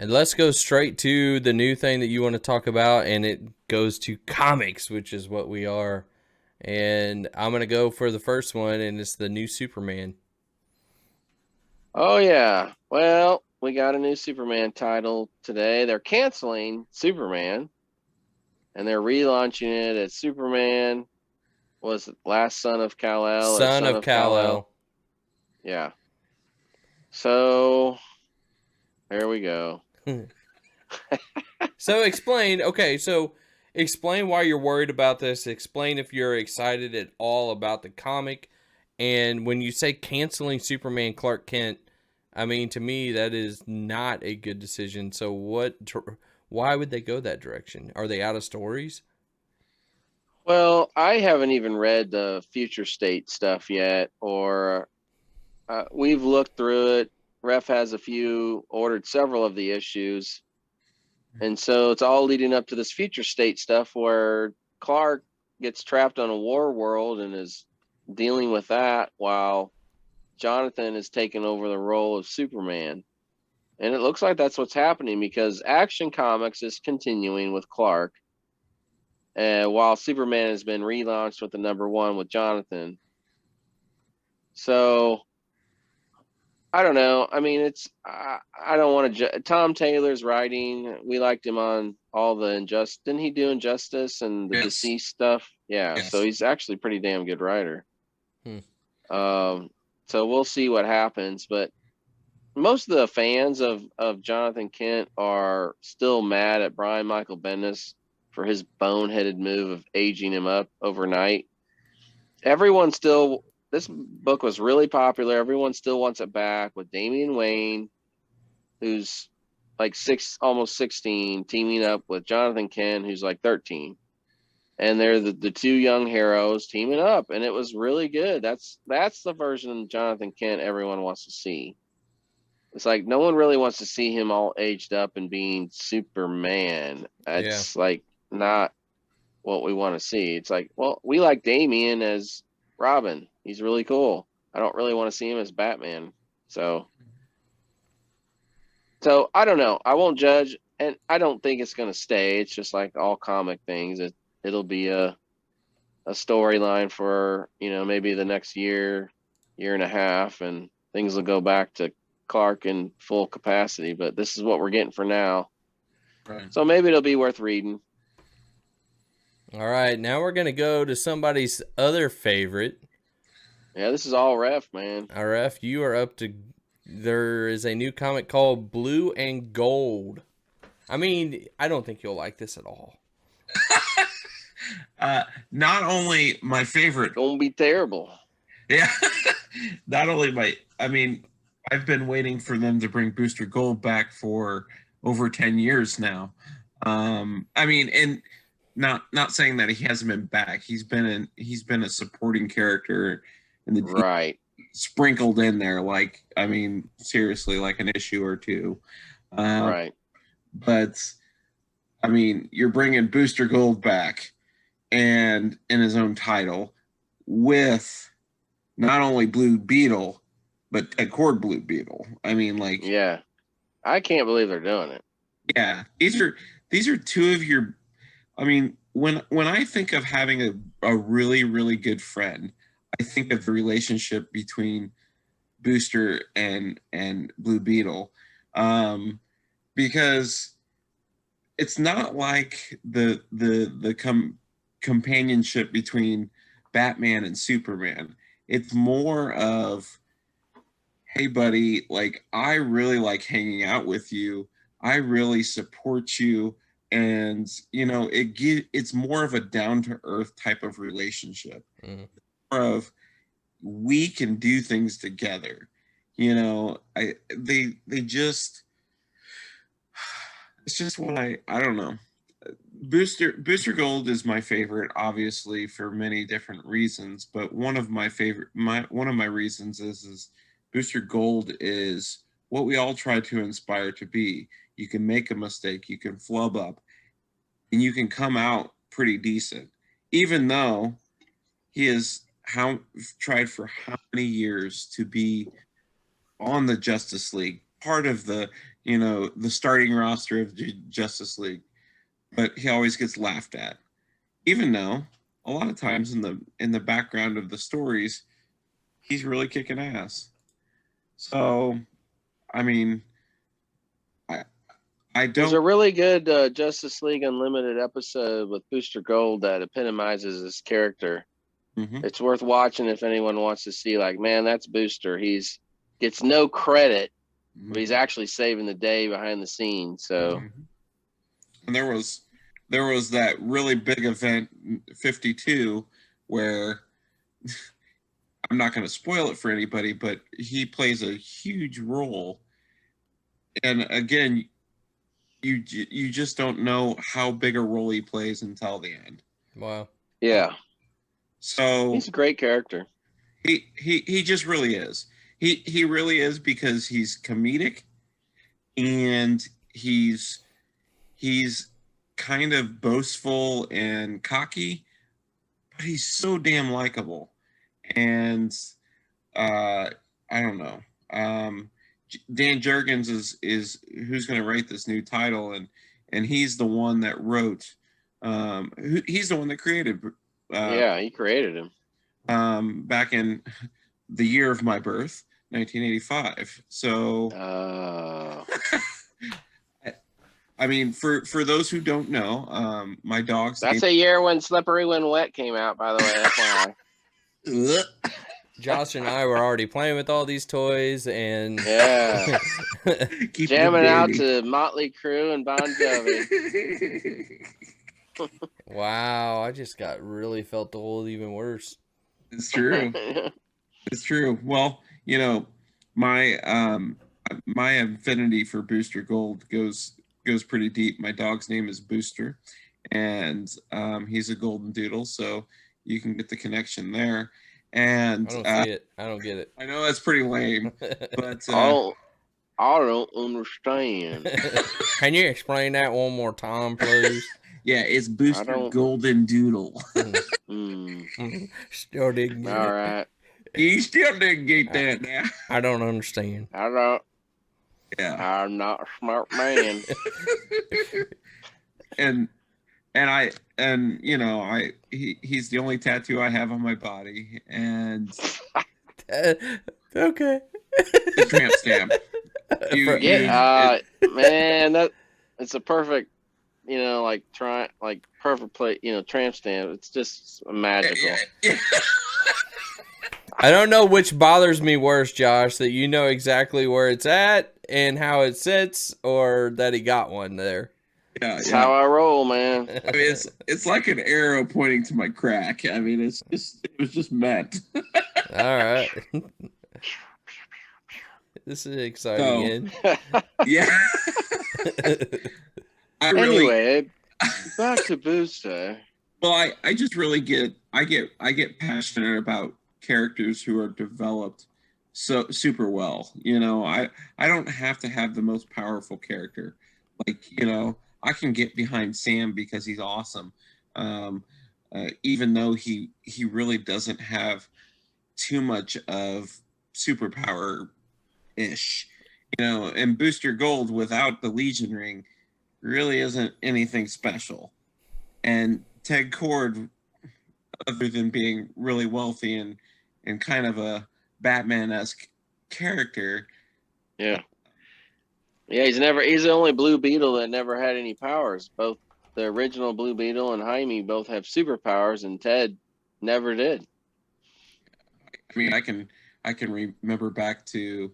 And let's go straight to the new thing that you want to talk about, and it goes to comics, which is what we are. And I'm going to go for the first one, and it's the new Superman. Oh yeah. Well, we got a new Superman title today. They're canceling Superman and they're relaunching it as Superman. Was it Last Son of Kal-El or Son Son of of Kal-El? Kal-El. Yeah. So there we go. So explain, okay, so explain why you're worried about this. Explain if you're excited at all about the comic. And when you say canceling Superman Clark Kent, I mean, to me, that is not a good decision. So why would they go that direction? Are they out of stories? Well, I haven't even read the future state stuff yet, or we've looked through it. Ref has a few, ordered several of the issues. And so it's all leading up to this future state stuff where Clark gets trapped on a war world and is dealing with that while Jonathan is taking over the role of Superman. And it looks like that's what's happening because Action Comics is continuing with Clark, while Superman has been relaunched with the #1 with Jonathan. So I don't know. I mean, I don't want to. Tom Taylor's writing. We liked him on all the Injustice. Didn't he do Injustice and the Yes. Deceased stuff? Yeah. So Yes. he's actually a pretty damn good writer. Hmm. So we'll see what happens. But most of the fans of Jonathan Kent are still mad at Brian Michael Bendis for his boneheaded move of aging him up overnight. Everyone still, this book was really popular. Everyone still wants it back with Damian Wayne, who's like almost 16, teaming up with Jonathan Kent, who's like 13. And they're the two young heroes teaming up, and it was really good. That's the version of Jonathan Kent everyone wants to see. It's like no one really wants to see him all aged up and being Superman. Yeah. It's like not what we want to see. It's like, well, we like Damian as Robin. He's really cool. I don't really want to see him as Batman. So I don't know. I won't judge, and I don't think it's going to stay. It's just like all comic things. It'll be a storyline for maybe the next year and a half, and things will go back to Clark in full capacity. But this is what we're getting for now. Right. So maybe it'll be worth reading. All right, now we're going to go to somebody's other favorite. Yeah, this is all ref, man. RF, you are up to. There is a new comic called Blue and Gold. I mean, I don't think you'll like this at all. Not only my favorite. Gonna be terrible. Yeah. Not only I mean, I've been waiting for them to bring Booster Gold back for over 10 years now. I mean, and not saying that he hasn't been back. He's been a supporting character in the Right. sprinkled in there, like, I mean, seriously, like an issue or two. Right. But I mean, you're bringing Booster Gold back and in his own title with not only Blue Beetle, but a Cord Blue Beetle. I mean, like, Yeah. I can't believe they're doing it. yeah, these are two of your. I mean, when I think of having a really really good friend, I think of the relationship between Booster and Blue Beetle, because it's not like the companionship between Batman and Superman. It's more of, hey buddy, like, I really like hanging out with you. I really support you, and it's more of a down to earth type of relationship. Mm-hmm. More of, we can do things together. They just, it's just what I don't know. Booster Gold is my favorite, obviously, for many different reasons. But one of my reasons is Booster Gold is what we all try to inspire to be. You can make a mistake, you can flub up, and you can come out pretty decent, even though he has tried for how many years to be on the Justice League, part of the the starting roster of Justice League, but he always gets laughed at, even though a lot of times in the background of the stories, he's really kicking ass. So, I mean, I There's a don't. really good Justice League Unlimited episode with Booster Gold that epitomizes his character. Mhm. It's worth watching if anyone wants to see, like, man, that's Booster. He's gets no credit, but he's actually saving the day behind the scenes. So, And there was that really big event 52 where I'm not going to spoil it for anybody, but he plays a huge role. And again, you just don't know how big a role he plays until the end. Wow. yeah, So he's a great character. he just really is. He really is, because he's comedic, and he's kind of boastful and cocky, but he's so damn likable. And I don't know. Dan Jurgens is who's going to write this new title, and he's the one that wrote. He's the one that created. Yeah, he created him. Back in the year of my birth, 1985. So, I mean, for those who don't know, my dog's That's name. a year when Slippery When Wet came out, by the way. FYI. Josh and I were already playing with all these toys and Yeah, Keep jamming them out baby. to Motley Crue and Bon Jovi. wow, I just really felt old, even worse. It's true. It's true. Well, my my affinity for Booster Gold goes pretty deep. My dog's name is Booster, and he's a golden doodle, so you can get the connection there. And I don't see it. I don't get it. I know that's pretty lame, but I don't understand. Can you explain that one more time, please? yeah, it's Booster don't- Golden Doodle. Still didn't get All it. right. You still didn't get that now. I don't understand. I don't. Yeah. I'm not a smart man. and he's the only tattoo I have on my body, and Okay. the tramp stamp. Man, it's a perfect, perfect play, tramp stamp. It's just magical. Yeah. I don't know which bothers me worse, Josh, that you know exactly where it's at and how it sits, or that he got one there. That's how I roll, man. I mean, it's like an arrow pointing to my crack. I mean, it was just meant. All right. This is exciting. Yeah. Anyway, back to Booster. Well, I just really get passionate about characters who are developed so super well. I don't have to have the most powerful character. Like, I can get behind Sam because he's awesome. Even though he really doesn't have too much of superpower ish. And Booster Gold without the Legion ring really isn't anything special. And Ted Kord, other than being really wealthy and kind of a Batman-esque character. Yeah. Yeah, he's the only Blue Beetle that never had any powers. Both the original Blue Beetle and Jaime both have superpowers, and Ted never did. I mean, I can remember back to,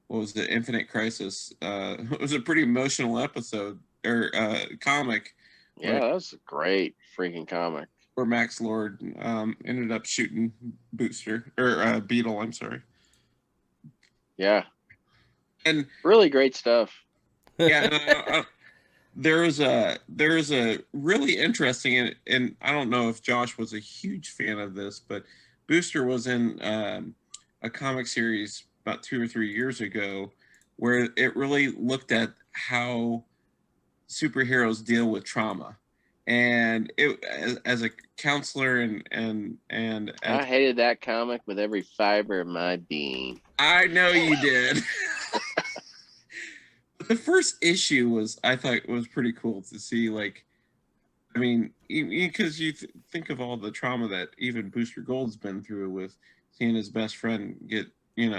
what was the Infinite Crisis? It was a pretty emotional episode or comic. Yeah, that was a great freaking comic. Where Max Lord ended up shooting Booster or Beetle. I'm sorry. Yeah, and really great stuff. Yeah, there is a really interesting, and I don't know if Josh was a huge fan of this, but Booster was in a comic series about 2 or 3 years ago where it really looked at how superheroes deal with trauma. And it as a counselor and I hated that comic with every fiber of my being. I know you did. the first issue I thought was pretty cool to see. Like, I mean, because you think of all the trauma that even Booster Gold's been through with seeing his best friend get,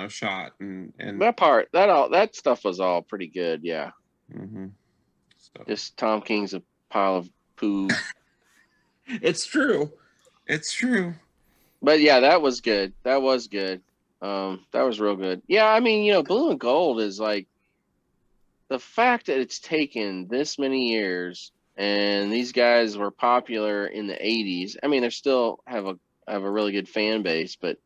shot and that stuff was all pretty good. Yeah. Mm-hmm. So. Just Tom King's a pile of poo. It's true. It's true. But yeah, that was good. That was good. That was real good. Yeah, I mean, Blue and Gold is like the fact that it's taken this many years and these guys were popular in the 80s. I mean, they still have a really good fan base, but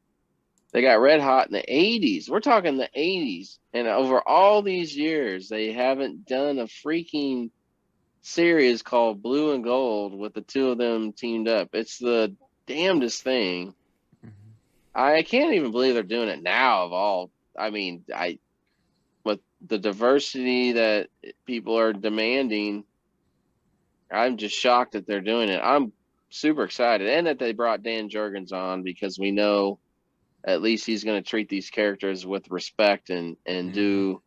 they got red hot in the 80s. We're talking the 80s. And over all these years, they haven't done a freaking series called Blue and Gold with the two of them teamed up. It's the damnedest thing. I can't even believe they're doing it now of all. I mean, with the diversity that people are demanding, I'm just shocked that they're doing it. I'm super excited. And that they brought Dan Jurgens on because we know at least he's going to treat these characters with respect and do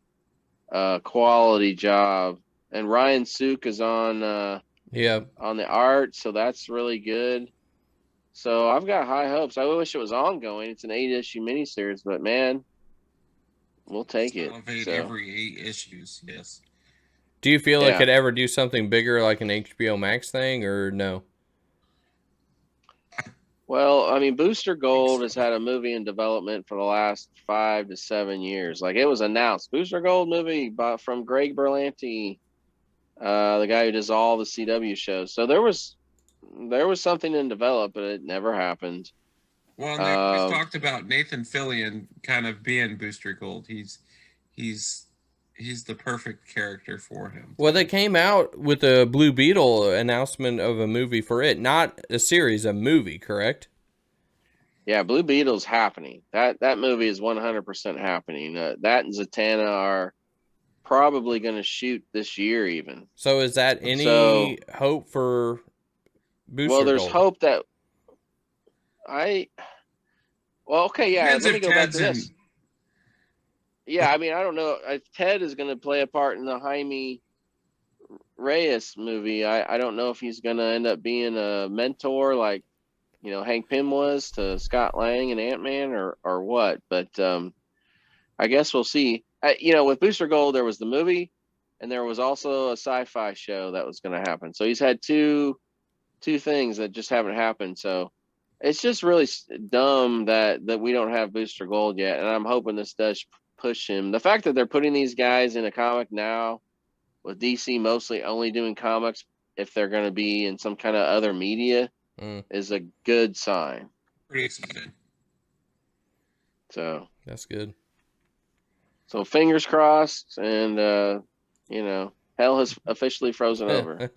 a quality job. And Ryan Sook is on on the art, so that's really good. So I've got high hopes. I wish it was ongoing. It's an 8-issue miniseries, but man, we'll take it. Elevate every 8 issues, yes. Do you feel it could ever do something bigger like an HBO Max thing, or no? Well, I mean, Booster Gold has had a movie in development for the last 5 to 7 years. Like, it was announced, Booster Gold movie from Greg Berlanti, the guy who does all the CW shows. So there was something in develop, but it never happened. Well, they always talked about Nathan Fillion kind of being Booster Gold. He's the perfect character for him. Well, they came out with a Blue Beetle announcement of a movie for it, not a series, a movie, correct? Yeah, Blue Beetle's happening. That movie is 100% happening. That and Zatanna are probably going to shoot this year even. So is that any hope for Booster Gold? Well, there's hope that okay, yeah, let me go back to this. Yeah, I mean, I don't know if Ted is going to play a part in the Jaime Reyes movie. I don't know if he's going to end up being a mentor like, Hank Pym was to Scott Lang and Ant-Man or what. But I guess we'll see. With Booster Gold, there was the movie and there was also a sci-fi show that was going to happen. So he's had two things that just haven't happened. So it's just really dumb that we don't have Booster Gold yet. And I'm hoping this does push him. The fact that they're putting these guys in a comic now with DC mostly only doing comics if they're going to be in some kind of other media is a good sign. Pretty excited. So that's good. So fingers crossed, and hell has officially frozen over.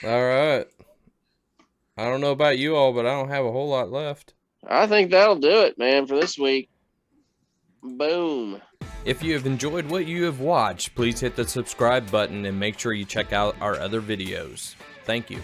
All right. I don't know about you all, but I don't have a whole lot left. I think that'll do it, man, for this week. Boom. If you have enjoyed what you have watched, please hit the subscribe button and make sure you check out our other videos. Thank you.